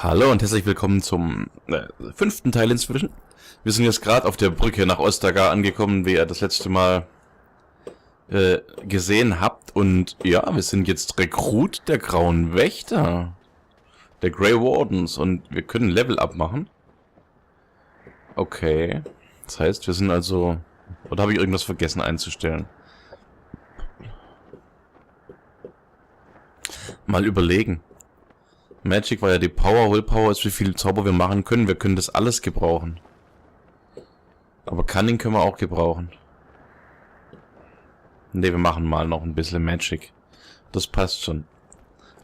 Hallo und herzlich willkommen zum 5. Teil inzwischen. Wir sind jetzt gerade auf der Brücke nach Ostagar angekommen, wie ihr das letzte Mal gesehen habt. Und ja, wir sind jetzt Rekrut der Grauen Wächter, der Grey Wardens, und wir können Level up machen. Okay, das heißt, wir sind also... Oder habe ich irgendwas vergessen einzustellen? Mal überlegen. Magic war ja die Power, Willpower ist, wie viel Zauber wir machen können. Wir können das alles gebrauchen. Aber Cunning können wir auch gebrauchen. Ne, wir machen mal noch ein bisschen Magic. Das passt schon.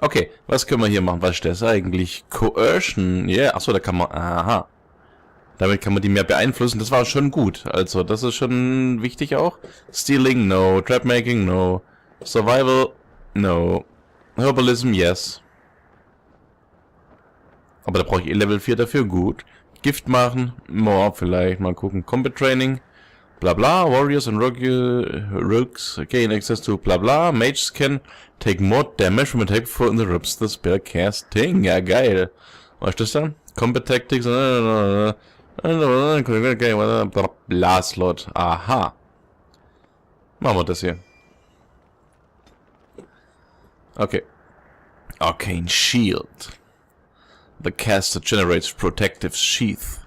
Okay, was können wir hier machen? Was ist das eigentlich? Coercion. Ja, yeah. Achso, da kann man... Aha. Damit kann man die mehr beeinflussen. Das war schon gut. Also, das ist schon wichtig auch. Stealing, no. Trapmaking, no. Survival, no. Herbalism, yes. Aber da brauche ich Level 4 dafür, gut. Gift machen, more vielleicht, mal gucken. Combat Training, bla bla. Warriors and Rogues gain access to bla bla. Mages can take more damage from attack before interrupts the spell casting. Ja, geil. Was ist das dann? Combat Tactics, bla Slot. Aha. Machen wir das hier. Okay. Arcane Shield. The caster generates protective sheath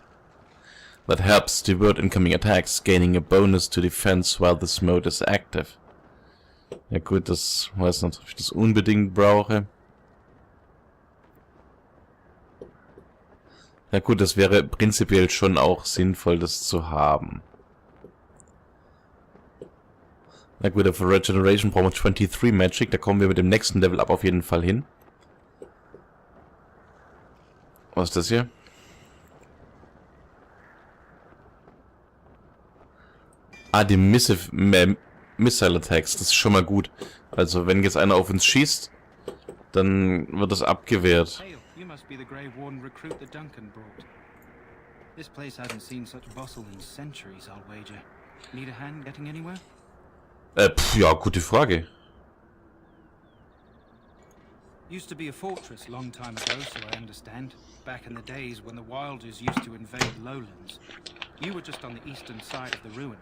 that helps divert incoming attacks, gaining a bonus to defense while this mode is active. Ja gut, das weiß nicht, ob ich das unbedingt brauche. Ja gut, das wäre prinzipiell schon auch sinnvoll, das zu haben. Na gut, für Regeneration brauchen wir 23 Magic, da kommen wir mit dem nächsten Level up auf jeden Fall hin. Was ist das hier? Ah, die Missile Attacks, das ist schon mal gut. Also, wenn jetzt einer auf uns schießt, dann wird das abgewehrt. Ja, gute Frage. Used to be a fortress long time ago, so I understand. Back in the days when the Wilders used to invade lowlands. You were just on the eastern side of the ruin.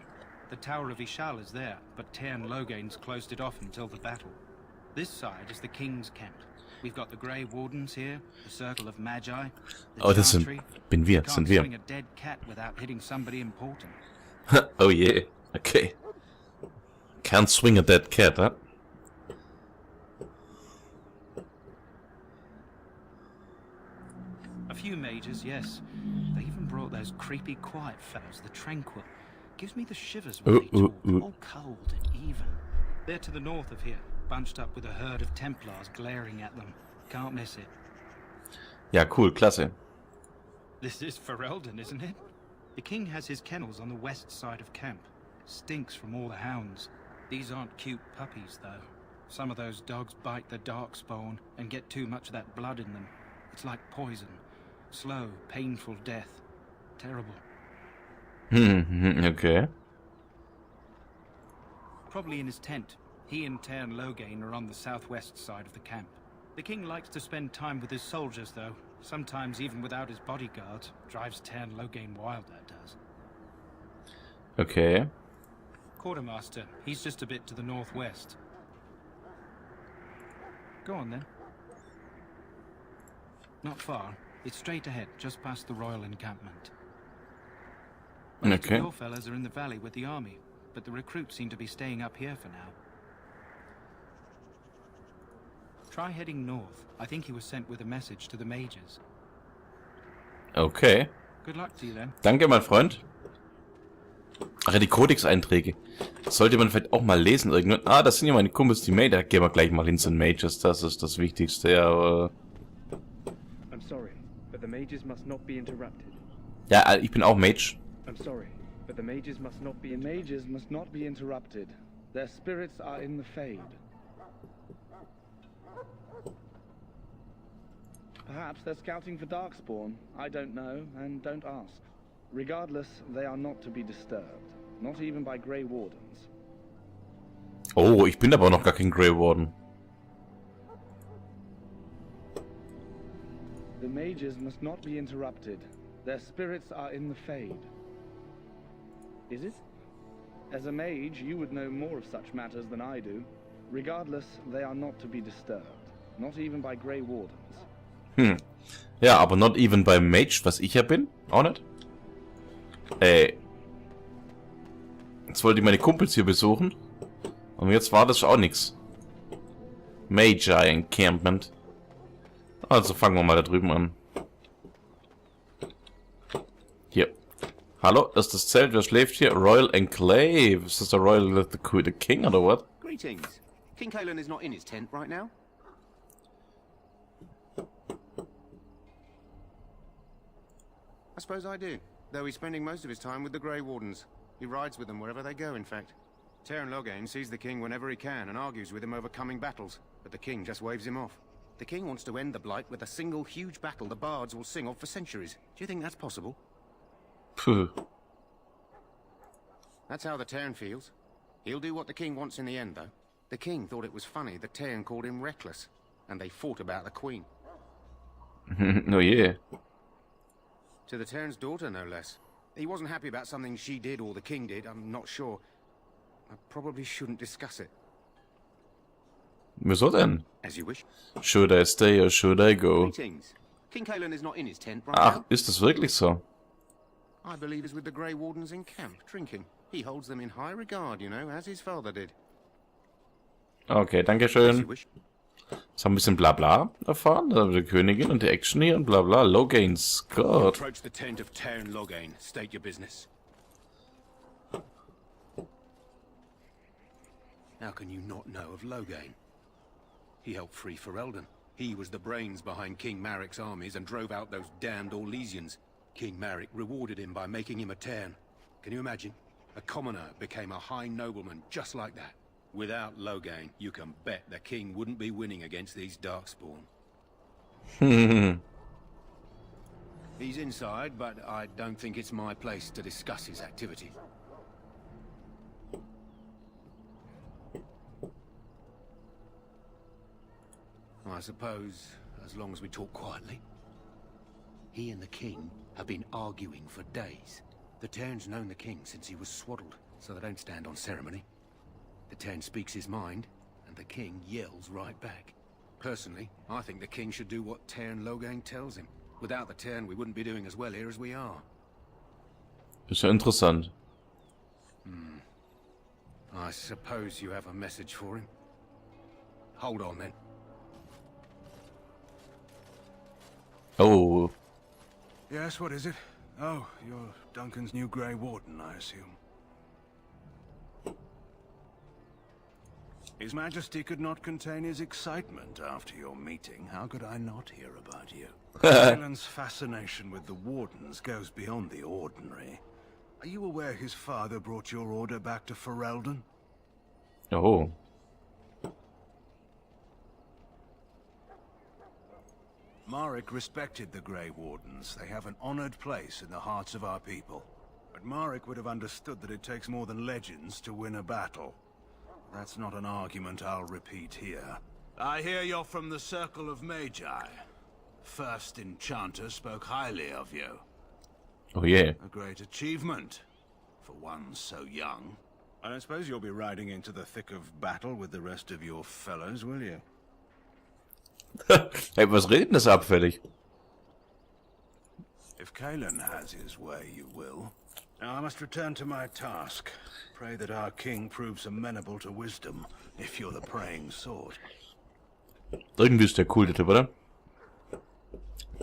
The Tower of Ishal is there, but Tairn Logain's closed it off until the battle. This side is the King's camp. We've got the Grey Wardens here, the Circle of Magi. Oh, das sind wir. Swing a dead cat without hitting somebody important. Oh yeah, okay. Can't swing a dead cat, huh? A few mages, yes. They even brought those creepy, quiet fellows, the Tranquil. Gives me the shivers when they talk, all cold and even. They're to the north of here, bunched up with a herd of Templars glaring at them. Can't miss it. Ja, cool, klasse. This is Ferelden, isn't it? The king has his kennels on the west side of camp. Stinks from all the hounds. These aren't cute puppies, though. Some of those dogs bite the darkspawn and get too much of that blood in them. It's like poison. Slow, painful death. Terrible. Okay. Probably in his tent. He and Tairn Logain are on the southwest side of the camp. The king likes to spend time with his soldiers, though. Sometimes even without his bodyguards. Drives Tairn Logain wild, that does. Okay. Quartermaster. He's just a bit to the northwest. Go on, then. Not far. It's straight ahead, just past the royal encampment. Most of your fellas are in the valley with the army, but the recruits seem to be staying up here for now. Try heading north. I think he was sent with a message to the mages. Okay. Good luck to you then. Danke, mein Freund. Ach ja, die Codex-Einträge. Das sollte man vielleicht auch mal lesen irgendwann. Ah, das sind ja meine Kumpels, die Mages. Da gehen wir gleich mal hin zu den Mages. Das ist das Wichtigste, ja. I'm sorry, but the mages must not be interrupted. Ja, ich bin auch Mage. I'm sorry, but the mages must not be interrupted. Their spirits are in the Fade. Perhaps they're scouting for Darkspawn. I don't know, and don't ask. Regardless, they are not to be disturbed. Not even by Grey Wardens. Oh, ich bin aber noch gar kein Grey Warden. The The mages must not be interrupted. Their spirits are in the Fade. Is it? As a mage, you would know more of such matters than I do. Regardless, they are not to be disturbed. Not even by Grey Wardens. Ja, aber not even by Mage, was ich ja bin. Auch nicht. Jetzt wollte ich meine Kumpels hier besuchen. Und jetzt war das auch nix. Magi Encampment. Also fangen wir mal da drüben an. Hier. Hallo, das ist das Zelt. Wer schläft hier? Royal Enclave. Ist das der Royal the King oder what? Greetings. King Kalen is not in his tent right now. I suppose I do, though he's spending most of his time with the Grey Wardens. He rides with them wherever they go, in fact. Teyrn Loghain sees the king whenever he can and argues with him over coming battles, but the king just waves him off. The king wants to end the Blight with a single huge battle the bards will sing of for centuries. Do you think that's possible? Puh. That's how the Teyrn feels. He'll do what the king wants in the end, though. The king thought it was funny that Teyrn called him reckless, and they fought about the queen. Oh yeah. To the Teyrn's daughter, no less. He wasn't happy about something she did or the king did, I'm not sure. I probably shouldn't discuss it. Wieso denn? As you wish. Should I stay or should I go? Greetings. King Kalen is not in his tent right Ach, now. ist das wirklich so? I believe he's with the Grey Wardens in camp, drinking. He holds them in high regard, you know, as his father did. Okay, danke As you schön. wish. Jetzt haben wir ein bisschen Blabla erfahren. Da haben wir die Königin und die Action hier und Blabla. Loghain's God. Approach the tent of Teyrn Loghain. State your business. How can you not know of Loghain? He helped free Ferelden. He was the brains behind King Maric's armies and drove out those damned Orlesians. King Maric rewarded him by making him a Teyrn. Can you imagine? A commoner became a high nobleman just like that. Without Loghain, you can bet the king wouldn't be winning against these Darkspawn. He's inside, but I don't think it's my place to discuss his activities. I suppose, as long as we talk quietly. He and the king have been arguing for days. The Teyrn's known the king since he was swaddled, so they don't stand on ceremony. The Teyrn speaks his mind, and the king yells right back. Personally, I think the king should do what Teyrn Loghain tells him. Without the Teyrn, we wouldn't be doing as well here as we are. Ist ja interessant. I suppose you have a message for him. Hold on, then. Oh. Yes, what is it? Oh, you're Duncan's new Grey Warden, I assume. His Majesty could not contain his excitement after your meeting. How could I not hear about you? Kalen's fascination with the Wardens goes beyond the ordinary. Are you aware his father brought your order back to Ferelden? Oh. Maric respected the Grey Wardens. They have an honored place in the hearts of our people. But Maric would have understood that it takes more than legends to win a battle. That's not an argument I'll repeat here. I hear you're from the Circle of Magi. First Enchanter spoke highly of you. Oh yeah. A great achievement, for one so young. I don't suppose you'll be riding into the thick of battle with the rest of your fellows, will you? Hey, was redet denn das abfällig? If Kalen has his way, you will. Now I must return to my task. Pray that our king proves amenable to wisdom, if you're the praying sort. Irgendwie ist der cool, der Typ, oder?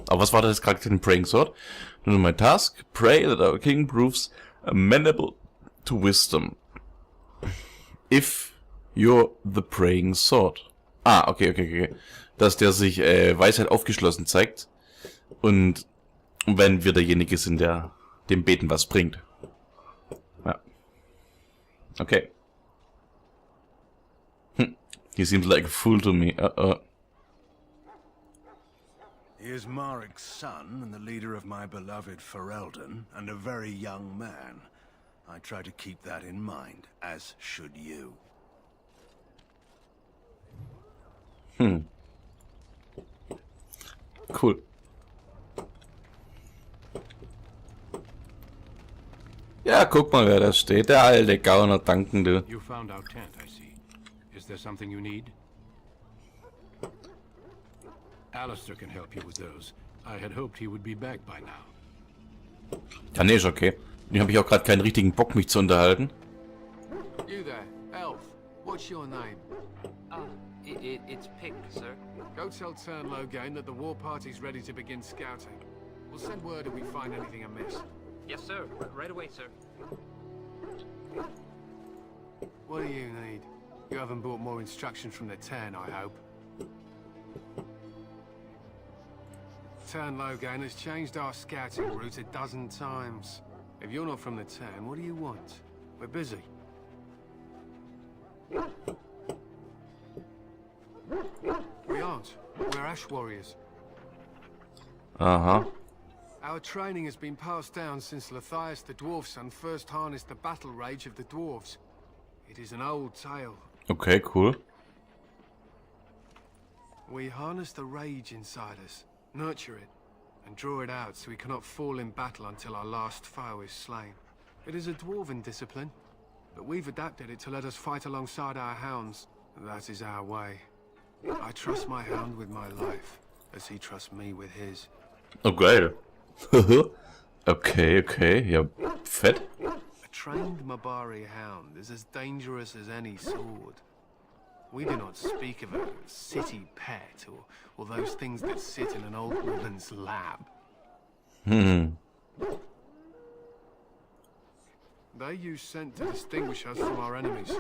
Aber was war das Charakter in Praying Sword? Nur my task, pray that our king proves amenable to wisdom. If you're the praying sword. Ah, okay. Dass der sich Weisheit aufgeschlossen zeigt. Und wenn wir derjenige sind, der dem Beten was bringt. Ja. Okay. He seems like a fool to me. He is Maric's son and the leader of my beloved Ferelden, and a very young man. I try to keep that in mind, as should you. Cool. Ja, guck mal, wer da steht. Der alte Gauner Dankende. You found our tent, I see. Is there something you need? Alistair can help you with those. I had hoped he would be back by now. Ja, nee, ist okay. Den habe ich auch gerade keinen richtigen Bock, mich zu unterhalten. You there, elf. What's your name? It's Pink, sir. Go tell Turn Logain that the war party's ready to begin scouting. We'll send word if we find anything amiss. Yes, sir. Right away, sir. What do you need? You haven't brought more instructions from the Turn, I hope. Turn Logain has changed our scouting route a dozen times. If you're not from the Turn, what do you want? We're busy. We aren't. We're Ash Warriors. Aha. Our training has been passed down since Lathias the Dwarfson first harnessed the battle rage of the dwarves. It is an old tale. Okay, cool. We harness the rage inside us, nurture it, and draw it out so we cannot fall in battle until our last foe is slain. It is a dwarven discipline, but we've adapted it to let us fight alongside our hounds. That is our way. I trust my hound with my life, as he trusts me with his. Oh, geil. Okay. Ja, fett. A trained Mabari hound is as dangerous as any sword. We do not speak of a city pet or those things that sit in an old woman's lap. They use scent to distinguish us from our enemies.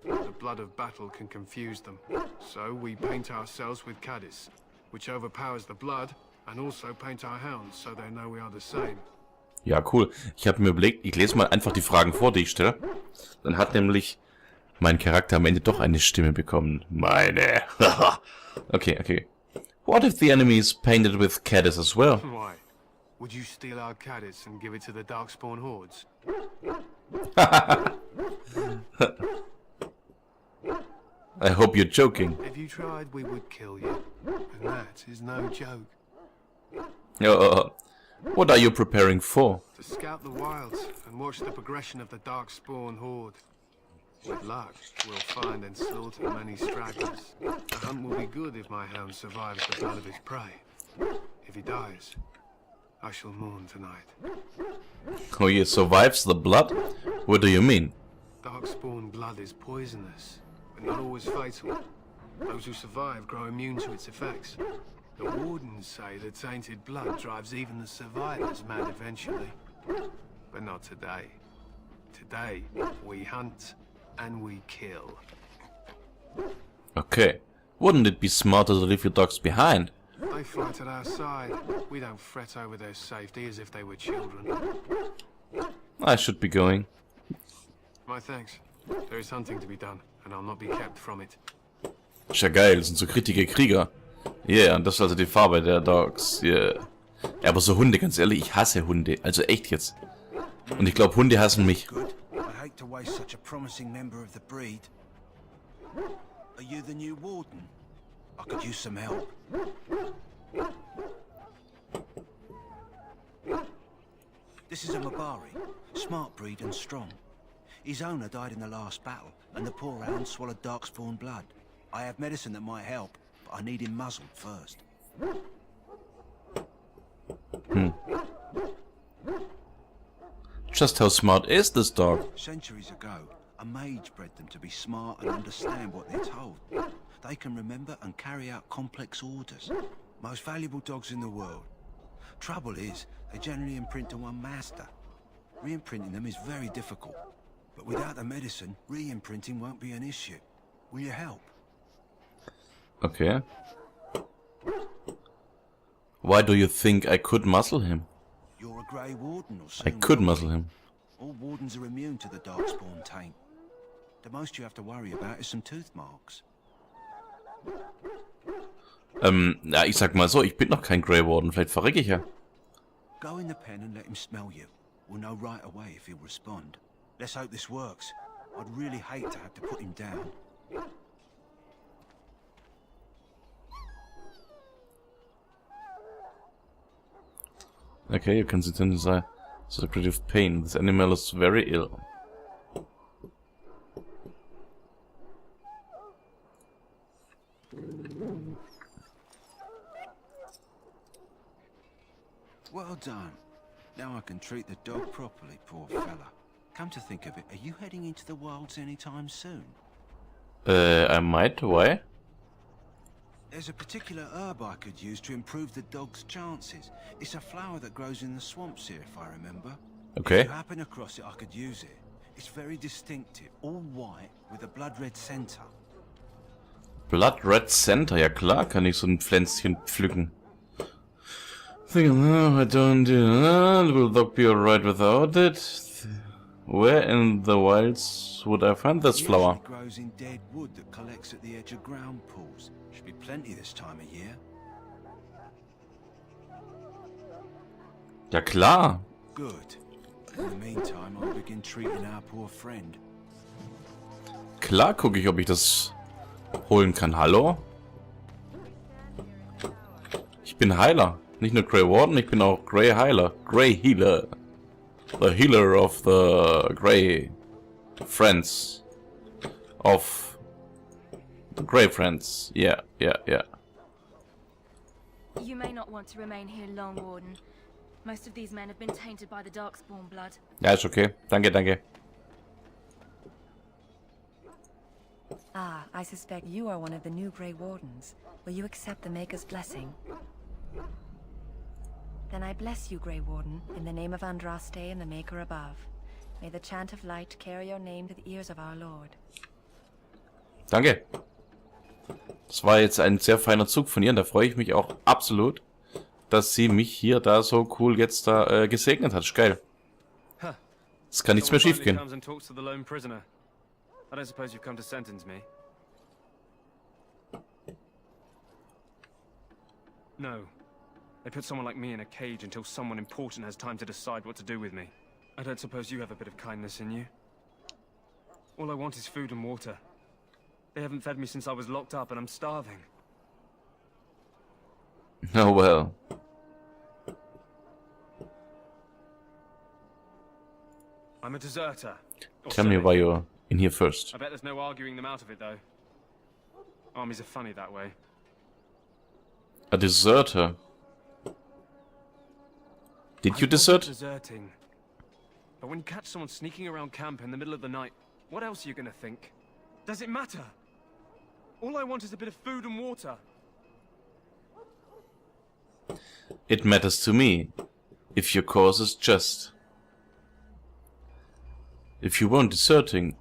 The blood of battle can confuse them. So we paint ourselves with Caddis, which overpowers the blood, and also paint our hounds so they know we are the same. Ja, cool. Ich habe mir überlegt, ich lese mal einfach die Fragen vor, die ich stelle. Dann hat nämlich mein Charakter am Ende doch eine Stimme bekommen. Meine. Okay. What if the enemy is painted with Caddis as well? Why? Would you steal our Caddis and give it to the Darkspawn hordes? I hope you're joking. If you tried, we would kill you. And that is no joke. What are you preparing for? To scout the wilds and watch the progression of the Darkspawn horde. With luck, we'll find and slaughter many stragglers. The hunt will be good if my hound survives the blood of his prey. If he dies, I shall mourn tonight. Oh, he survives the blood? What do you mean? Darkspawn blood is poisonous, but not always fatal. Those who survive grow immune to its effects. The wardens say that tainted blood drives even the survivors mad eventually. But not today. Today, we hunt and we kill. Okay. Wouldn't it be smarter to leave your dogs behind? They fight at our side. We don't fret over their safety as if they were children. I should be going. My thanks. There is hunting to be done, and I'll not be kept from it. Ist ja geil, das sind so kritische Krieger. Yeah, und das ist also die Farbe der Dogs. Yeah. Ja, aber so Hunde, ganz ehrlich, ich hasse Hunde. Also echt jetzt. Und ich glaube, Hunde hassen mich. Good. I'd hate to waste such a promising member of the breed. Are you the new warden? I could use some help. This is a Mabari, smart breed and strong. His owner died in the last battle, and the poor hound swallowed Darkspawn blood. I have medicine that might help, but I need him muzzled first. Just how smart is this dog? Centuries ago, a mage bred them to be smart and understand what they're told. They can remember and carry out complex orders. Most valuable dogs in the world. Trouble is, they generally imprint to one master. Re-imprinting them is very difficult. But without the medicine, re-imprinting won't be an issue. Will you help? Okay. Why do you think I could muzzle him? You're a Grey Warden or I soon could will be. muzzle him. All wardens are immune to the Darkspawn taint. The most you have to worry about is some tooth marks. Ja, ich sag mal so, ich bin noch kein Grey Warden, vielleicht verrecke ich ja. Go in the pen and let him smell you. We'll know right away if he'll respond. Let's hope this works. I'd really hate to have to put him down. Okay, you can sit in the Secretive pain. This animal is very ill. Well done. Now I can treat the dog properly, poor fella. Come to think of it, are you heading into the wilds anytime soon? I might. Why? There's a particular herb I could use to improve the dog's chances. It's a flower that grows in the swamps here, if I remember. Okay. If you happen across it, I could use it. It's very distinctive, all white, with a blood-red center. Blood Red Center. Ja klar kann ich so ein Pflänzchen pflücken. I don't do that. Will dog be alright without it? Where in the wilds would I find this flower? It grows in dead wood that collects at the edge of ground pools. Should be plenty this time of year. Ja klar. Good. In the meantime, I'll begin treating our poor friend. Klar gucke ich, ob ich das holen kann. Hallo? Ich bin Heiler. Nicht nur Grey Warden, ich bin auch Grey Heiler. Grey Healer. The healer of the Grey Friends. Of the Grey Friends. Yeah. You may not want to remain here long, Warden. Most of these men have been tainted by the Darkspawn blood. Ja, ist okay. Danke. Ah, I suspect you are one of the new Grey Wardens. Will you accept the Maker's blessing? Then I bless you, Grey Warden, in the name of Andraste and the Maker above. May the chant of light carry your name to the ears of our Lord. Danke. Das war jetzt ein sehr feiner Zug von ihr und da freue ich mich auch absolut, dass sie mich hier da so cool jetzt da gesegnet hat. Ist geil. Es kann nichts mehr schief gehen. I don't suppose you've come to sentence me. No. They put someone like me in a cage until someone important has time to decide what to do with me. I don't suppose you have a bit of kindness in you. All I want is food and water. They haven't fed me since I was locked up and I'm starving. Oh well. I'm a deserter. Tell me why you're in here first. I bet there's no arguing them out of it, though. Armies are funny that way. A deserter. Did you desert? Deserting. But when you catch someone sneaking around camp in the middle of the night, what else are you gonna think? Does it matter? All I want is a bit of food and water. It matters to me, if your cause is just. If you weren't deserting,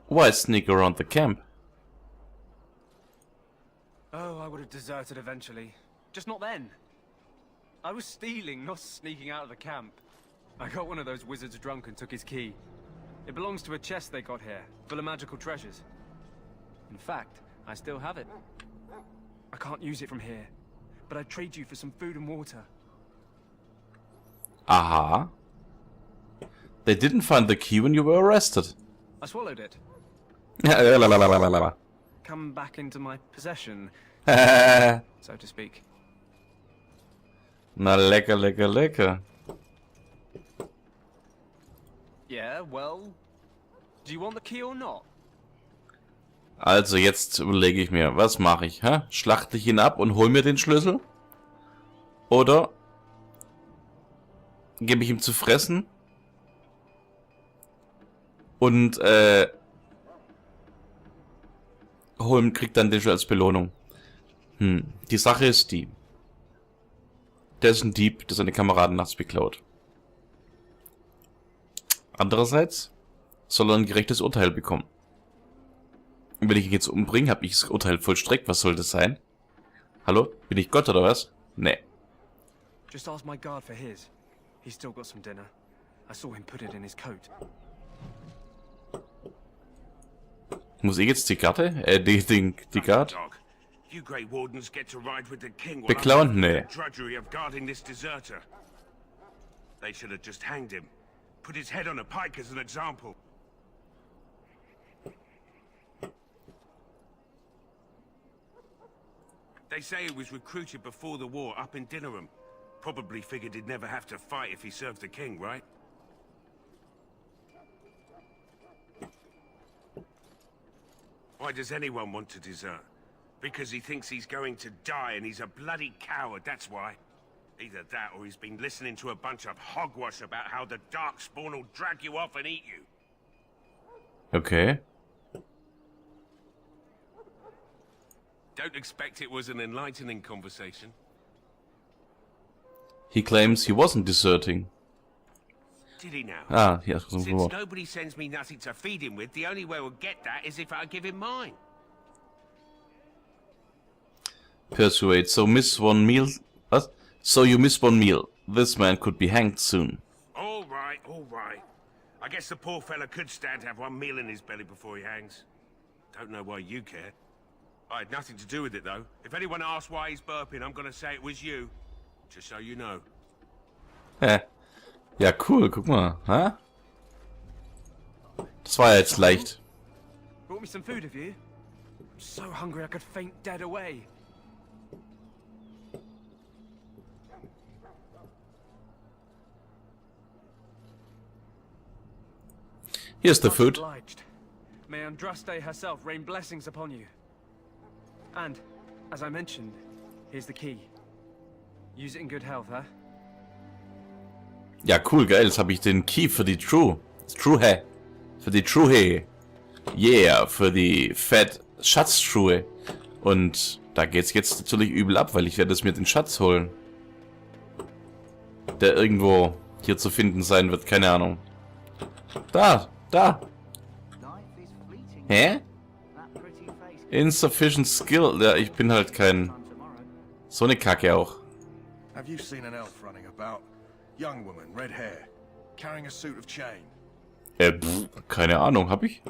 why sneak around the camp? Oh, I would have deserted eventually. Just not then. I was stealing, not sneaking out of the camp. I got one of those wizards drunk and took his key. It belongs to a chest they got here, full of magical treasures. In fact, I still have it. I can't use it from here, but I'd trade you for some food and water. Aha. They didn't find the key when you were arrested. I swallowed it. Come back into my possession, so to speak. Na lecker. Yeah, well, do you want the key or not? Also jetzt überlege ich mir, was mache ich? Hä? Schlachte ich ihn ab und hol mir den Schlüssel? Oder gebe ich ihm zu fressen? Und kriegt dann den Schlüssel als Belohnung. Die Sache ist die. Der ist ein Dieb, der seine Kameraden nachts beklaut. Andererseits soll er ein gerechtes Urteil bekommen. Und wenn ich ihn jetzt umbringe, habe ich das Urteil vollstreckt. Was soll das sein? Hallo? Bin ich Gott oder was? Nee. Just ask my guard for his. He's still got some dinner. I saw him put it in his coat. Muss ich jetzt die Karte? Die Guard? You Grey Wardens get to ride with the king while Beklauen? I'm Nee. the drudgery of guarding this deserter. They should have just hanged him. Put his head on a pike as an example. They say he was recruited before the war up in Dinnerham. Probably figured he'd never have to fight if he served the king, right? Why does anyone want to desert? Because he thinks he's going to die and he's a bloody coward, that's why. Either that or he's been listening to a bunch of hogwash about how the Darkspawn will drag you off and eat you. Okay. Don't expect it was an enlightening conversation. He claims he wasn't deserting. Did he now? Ah, ja, so Since Wort. nobody sends me nothing to feed him with, the only way we'll get that is if I give him mine. Persuade. So miss one meal. What? So you miss one meal. This man could be hanged soon. All right, all right. I guess the poor fella could stand to have one meal in his belly before he hangs. Don't know why you care. I had nothing to do with it, though. If anyone asks why he's burping, I'm gonna say it was you. Just so you know. Hä? Ja, cool, guck mal. Hä? Das war ja jetzt leicht. Brought me some food, have you? I'm so hungry I could faint dead away. Here's the Much food. obliged. May Andraste herself rain blessings upon you. And, as I mentioned, here's the key. Use it in good health, huh? Ja, cool, geil. Jetzt habe ich den Key für die Truhe. Für die Truhe. Yeah, für die Fett Schatztruhe. Und da geht's jetzt natürlich übel ab, weil ich werde es mir den Schatz holen. Der irgendwo hier zu finden sein wird, keine Ahnung. Da. Hä? Insufficient skill. Ja, ich bin halt kein... So eine Kacke auch. Have you seen an elf running about? Young woman, red hair, carrying a suit of chain. Keine Ahnung, hab ich?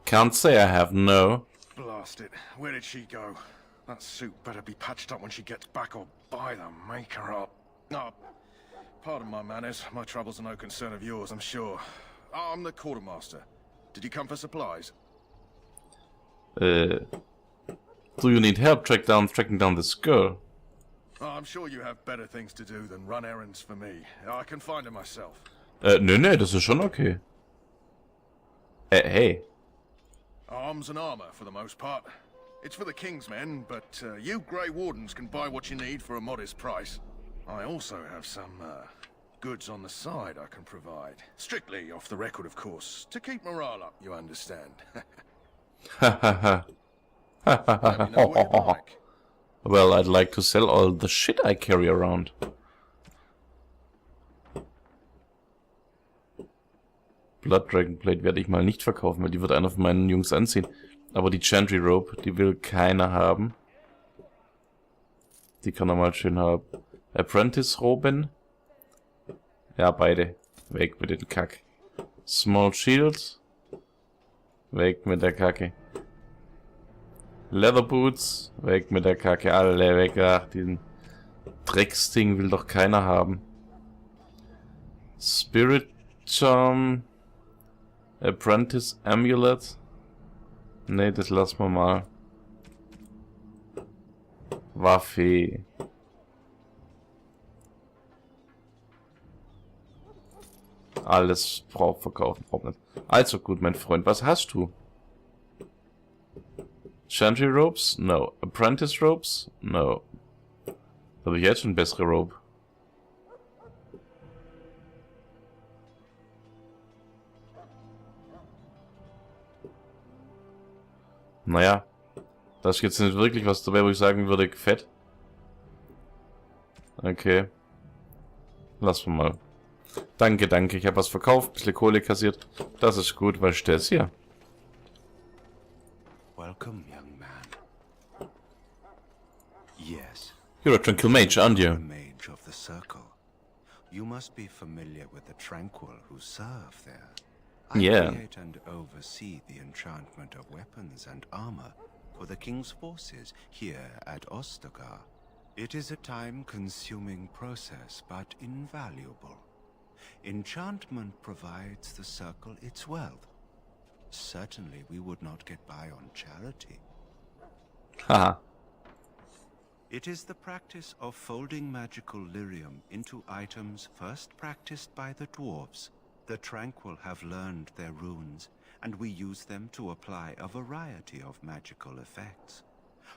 Can't say I have, no. Blast it. Where did she go? That suit better be patched up when she gets back or by the maker up. Oh, pardon my manners. My troubles are no concern of yours, I'm sure. I'm the quartermaster. Did you come for supplies? Do you need help tracking down this girl? Oh, I'm sure you have better things to do than run errands for me. I can find her myself. Nee, das ist schon okay. Hey. Arms and armor, for the most part. It's for the King's men, but you Grey Wardens can buy what you need for a modest price. I also have some goods on the side I can provide. Strictly off the record, of course. To keep morale up, you understand. Ha ha ha. Let me know what you like. Well, I'd like to sell all the shit I carry around. Blood Dragon Plate werde ich mal nicht verkaufen, weil die wird einer von meinen Jungs anziehen. Aber die Chantry Rope, die will keiner haben. Die kann er mal schön haben. Apprentice Roben. Ja, beide. Weg mit den Kack. Small Shield. Weg mit der Kacke. Leather Boots. Weg mit der Kacke. Alle weg. Ach, diesen Drecksding will doch keiner haben. Spirit Charm. Apprentice Amulet. Ne, das lassen wir mal. Waffe. Alles verkaufen, braucht nicht. Also gut, mein Freund, was hast du? Chantry Ropes? No. Apprentice Ropes? No. Da habe ich jetzt schon bessere Rope. Naja. Da ist jetzt nicht wirklich was dabei, wo ich sagen würde, fett. Okay. Lassen wir mal. Danke, danke. Ich habe was verkauft, bisschen Kohle kassiert. Das ist gut, weil ich das hier. Welcome, young man. Yes. You're a tranquil mage, aren't The you? mage of the circle. You must be familiar with the tranquil who serve there. I Yeah. create and oversee the enchantment of weapons and armor for the king's forces here at Ostagar. It is a time-consuming process, but invaluable. Enchantment provides the circle its wealth. Certainly we would not get by on charity. Haha. It is the practice of folding magical lyrium into items first practiced by the dwarves, The Tranquil have learned their runes, and we use them to apply a variety of magical effects.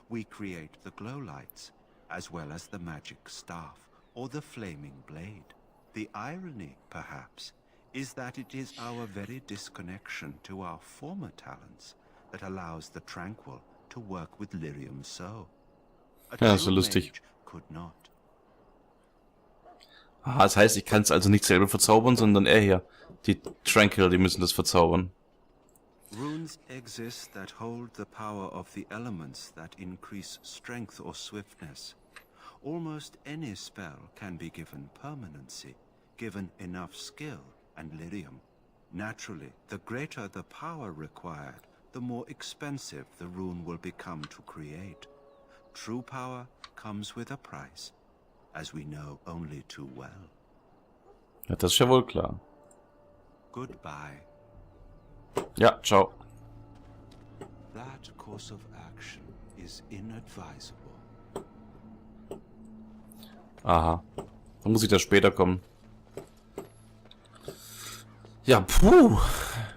We create the glow lights, as well as the magic staff, or the flaming blade. The irony, perhaps, is that it is our very disconnection to our former talents that allows the Tranquil to work with lyrium so. A Ja, so true lustig. mage could not. Ah, das heißt, ich kann es also nicht selber verzaubern, sondern er hier. Die Tranquil, die müssen das verzaubern. Runes exist that hold the power of the elements that increase strength or swiftness. Almost any spell can be given permanency, given enough skill and lyrium. Naturally, the greater the power required, the more expensive the rune will become to create. True power comes with a price, as we know only too well. Ja, das ist ja wohl klar. Goodbye. Ja, ciao. That course of action is inadvisable. Aha. Dann muss ich da später kommen. Ja, puh.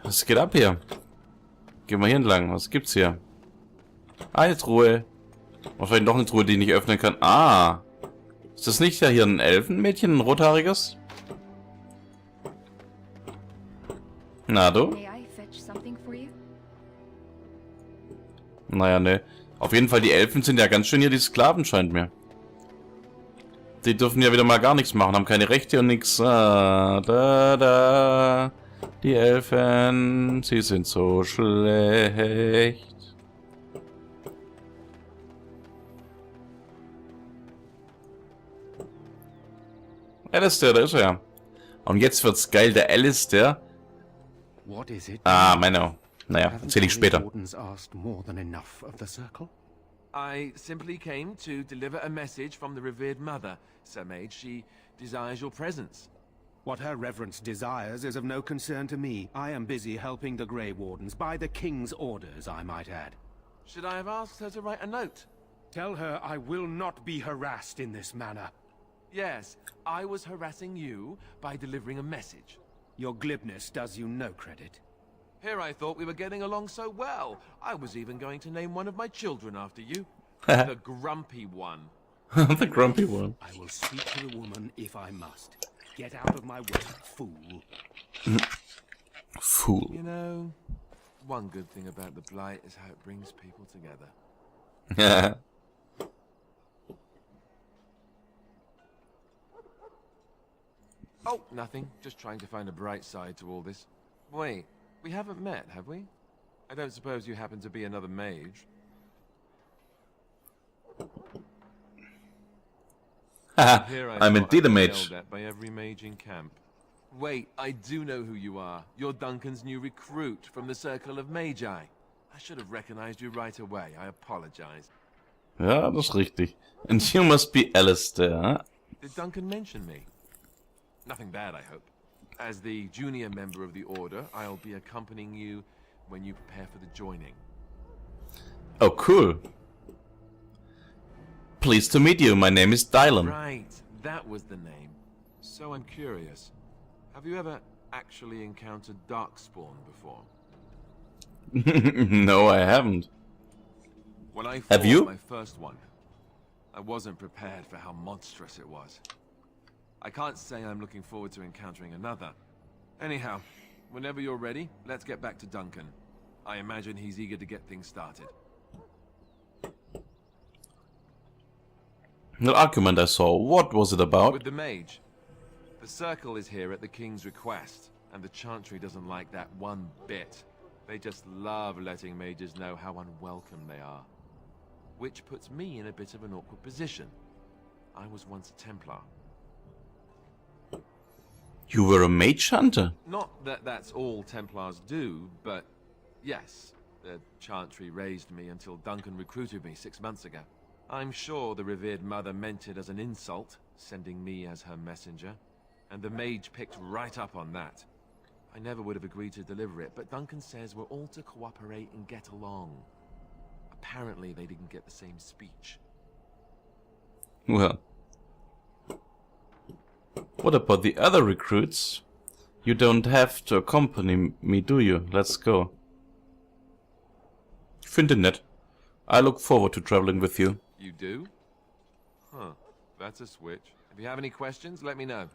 Was geht ab hier? Gehen wir hier entlang. Was gibt's hier? Ah, eine Truhe. Wahrscheinlich noch eine Truhe, die ich nicht öffnen kann. Ah. Ist das nicht ja hier ein Elfenmädchen, ein rothaariges? Na du? Naja, ne. Auf jeden Fall, die Elfen sind ja ganz schön hier die Sklaven, scheint mir. Die dürfen ja wieder mal gar nichts machen, haben keine Rechte und nichts. Ah, da. Die Elfen, sie sind so schlecht. Alistair, da ist er ja. Und jetzt wird's geil, der Alistair. Ah, Männer. Naja, erzähl ich später. I simply came to deliver a message from the revered mother, Sir Mage. She desires your presence. What her reverence desires is of no concern to me. I am busy helping the Grey Wardens, by the King's orders, I might add. Should I have asked her to write a note? Tell her I will not be harassed in this manner. Yes, I was harassing you by delivering a message. Your glibness does you no credit. Here I thought we were getting along so well. I was even going to name one of my children after you. The grumpy one. The grumpy one. I will speak to the woman if I must. Get out of my way, fool. Fool. You know, one good thing about the Blight is how it brings people together. Oh, nothing. Just trying to find a bright side to all this. Wait, we haven't met, have we? I don't suppose you happen to be another mage? I'm indeed a mage. By every mage in camp. Wait, I do know who you are. You're Duncan's new recruit from the Circle of Magi. I should have recognized you right away. I apologize. Ja, das ist richtig. And you must be Alistair, huh? Did Duncan mention me? Nothing bad, I hope. As the junior member of the Order, I'll be accompanying you when you prepare for the joining. Oh, cool. Pleased to meet you. My name is Dylan. Right, that was the name. So I'm curious. Have you ever actually encountered Darkspawn before? No, I haven't. When I Have fought you? my first one, I wasn't prepared for how monstrous it was. I can't say I'm looking forward to encountering another. Anyhow, whenever you're ready, let's get back to Duncan. I imagine he's eager to get things started. The argument I saw, what was it about? With the mage. The Circle is here at the King's request, and the Chantry doesn't like that one bit. They just love letting mages know how unwelcome they are. Which puts me in a bit of an awkward position. I was once a Templar. You were a mage hunter? Not that that's all Templars do, but yes, the Chantry raised me until Duncan recruited me 6 months ago. I'm sure the revered mother meant it as an insult, sending me as her messenger, and the mage picked right up on that. I never would have agreed to deliver it, but Duncan says we're all to cooperate and get along. Apparently they didn't get the same speech. Well. What about the other recruits? You don't have to accompany me, do you? Let's go. Ich finde nett. I look forward to traveling with you. You do? Huh. That's a switch. If you have any questions, let me know.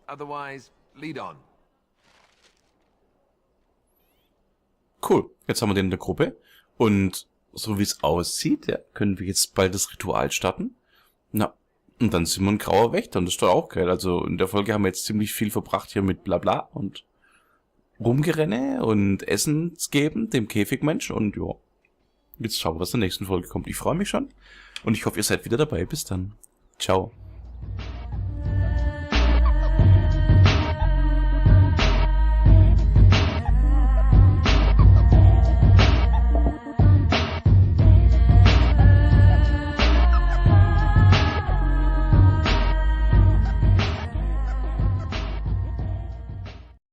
Otherwise, lead on. Cool. Jetzt haben wir den in der Gruppe. Und so wie es aussieht, ja, können wir jetzt bald das Ritual starten. Na, und dann sind wir ein grauer Wächter. Und das ist doch auch geil. Also in der Folge haben wir jetzt ziemlich viel verbracht hier mit Blabla und Rumgerenne und Essens geben, dem Käfigmensch. Und ja, jetzt schauen wir, was in der nächsten Folge kommt. Ich freue mich schon. Und ich hoffe, ihr seid wieder dabei. Bis dann. Ciao.